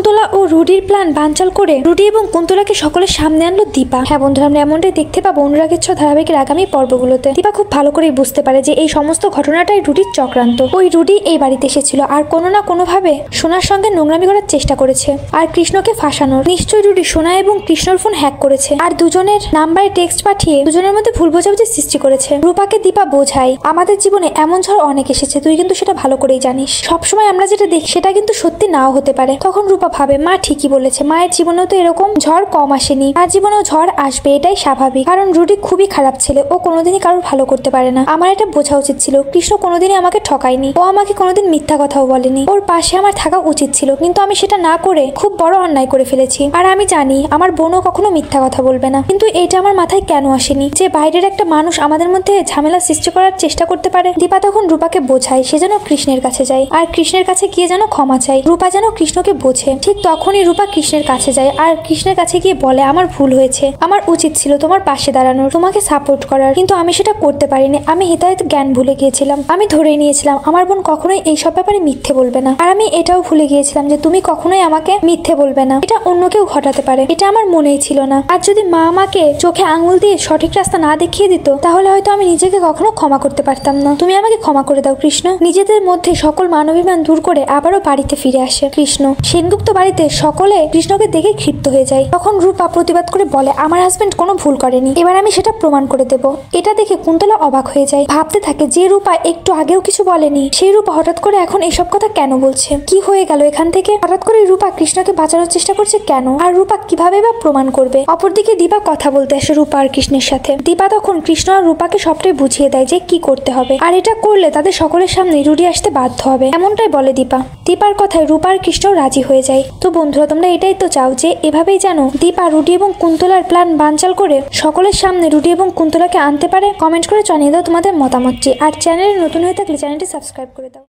কুন্তলা ও রুডির plan বানচাল করে Rudi এবং কুন্তলাকে সকলের সামনে আনলো দীপা। হ্যাঁ বন্ধুরা, আমরা এমনটাই দেখতে পাবো অনুরাগের ছোঁয়া ধারাবাহিকের আগামী পর্বগুলোতে। দীপা খুব ভালো করেই বুঝতে পারে যে এই সমস্ত ঘটনাটাই রুডির চক্রান্ত। ওই রুডি এই বাড়িতে এসেছিল আর কোনো না কোনো ভাবে সোনার সঙ্গে নোংরামি করার চেষ্টা করেছে আর কৃষ্ণকে ফাঁসানোর। নিশ্চয়ই রুডি সোনা এবং কৃষ্ণর ফোন হ্যাক করেছে আর দুজনের নাম্বারে টেক্সট পাঠিয়ে দুজনের মধ্যে ভুল বোঝাবুঝি সৃষ্টি করেছে। রূপাকে দীপা বোঝায়, আমাদের জীবনে এমন ঝড় অনেক এসেছে, তুই কিন্তু সেটা ভালো করেই জানিস। সবসময় আমরা যেটা দেখি সেটা কিন্তু সত্যি নাও হতে পারে। তখন রূপা ভাবে, মা ঠিকই বলেছে, মায়ের জীবনেও তো এরকম ঝড় কম আসেনি, আর জীবনেও ঝড় আসবে, এটাই স্বাভাবিক। কারণ রুডি খুবই খারাপ ছেলে, ও কোনোদিনই কারোর ভালো করতে পারে না। আমার এটা বোঝা উচিত ছিল। কৃষ্ণ কোনোদিনই আমাকে ঠকায়নি, ও আমাকে কোনোদিন মিথ্যা কথাও বলেনি। ওর পাশে আমার থাকা উচিত ছিল, কিন্তু আমি সেটা না করে খুব বড় অন্যায় করে ফেলেছি। আর আমি জানি আমার বোনও কখনো মিথ্যা কথা বলবে না, কিন্তু এটা আমার মাথায় কেন আসেনি যে বাইরের একটা মানুষ আমাদের মধ্যে ঝামেলা সৃষ্টি করার চেষ্টা করতে পারে। দীপা তখন রূপাকে বোঝায় সে যেন কৃষ্ণের কাছে যায় আর কৃষ্ণের কাছে গিয়ে যেন ক্ষমা চায়। রূপা যেন কৃষ্ণকে বোঝে। ঠিক তখনই রূপা কৃষ্ণের কাছে যায় আর কৃষ্ণের কাছে গিয়ে বলে, আমার ভুল হয়েছে, আমার উচিত ছিল তোমার পাশে দাঁড়ানোর, তোমাকে সাপোর্ট করার, কিন্তু আমি সেটা করতে পারিনি। আমি হিতাহিত জ্ঞান ভুলে গিয়েছিলাম। আমি ধরে নিয়েছিলাম আমার বোন কখনোই এইসব ব্যাপারে মিথ্যে বলবে না, আর আমি এটাও ভুলে গিয়েছিলাম যে তুমি কখনোই আমাকে মিথ্যে বলবে না। এটা অন্য কেউ ঘটাতে পারে, এটা আমার মনেই ছিল না। আর যদি মা আমাকে চোখে আঙুল দিয়ে সঠিক রাস্তা না দেখিয়ে দিত, তাহলে হয়তো আমি নিজেকে কখনো ক্ষমা করতে পারতাম না। তুমি আমাকে ক্ষমা করে দাও কৃষ্ণ। নিজেদের মধ্যে সকল মানবিমান দূর করে আবারও বাড়িতে ফিরে আসে কৃষ্ণ। সেনগুপ্ত বাড়িতে সকলে কৃষ্ণকে দেখে ক্ষিপ্ত হয়ে যায়। তখন রূপা প্রতিবাদ করে বলে, আমার হাজবেন্ড কোনো ভুল করেনি, এবার আমি সেটা প্রমাণ করে দেব। এটা দেখে কুন্তলা অবাক হয়ে যায়, ভাবতে থাকে যে রূপা একটু আগেও কিছু বলেনি, সেই রূপা হঠাৎ করে এখন এইসব কথা কেন বলছে, কি হয়ে গেল এখান থেকে? হঠাৎ করে রূপা কৃষ্ণকে বাঁচানোর চেষ্টা করছে কেন, আর রূপা কিভাবে বা প্রমাণ করবে? অপরদিকে দীপা কথা বলতে আসে রূপা আর কৃষ্ণের সাথে। দীপা তখন কৃষ্ণ আর রূপাকে সবটাই বুঝিয়ে দেয় যে কি করতে হবে, আর এটা করলে তাদের সকলের সামনে রুডি আসতে বাধ্য হবে, এমনটাই বলে দীপা। দীপার কথায় রূপা আর কৃষ্ণও রাজি হয়ে যায়। তো বন্ধুরা, তোমরা এটাই তো চাও যে এভাবেই যেন দীপা রুডি এবং কুন্তলার প্ল্যান বানচাল করে সকলের সামনে রুডি এবং কুন্তলাকে আনতে পারে? কমেন্ট করে জানিয়ে দাও তোমাদের মতামতটি, আর চ্যানেলে নতুন হয়ে থাকলে চ্যানেলটি সাবস্ক্রাইব করে দাও।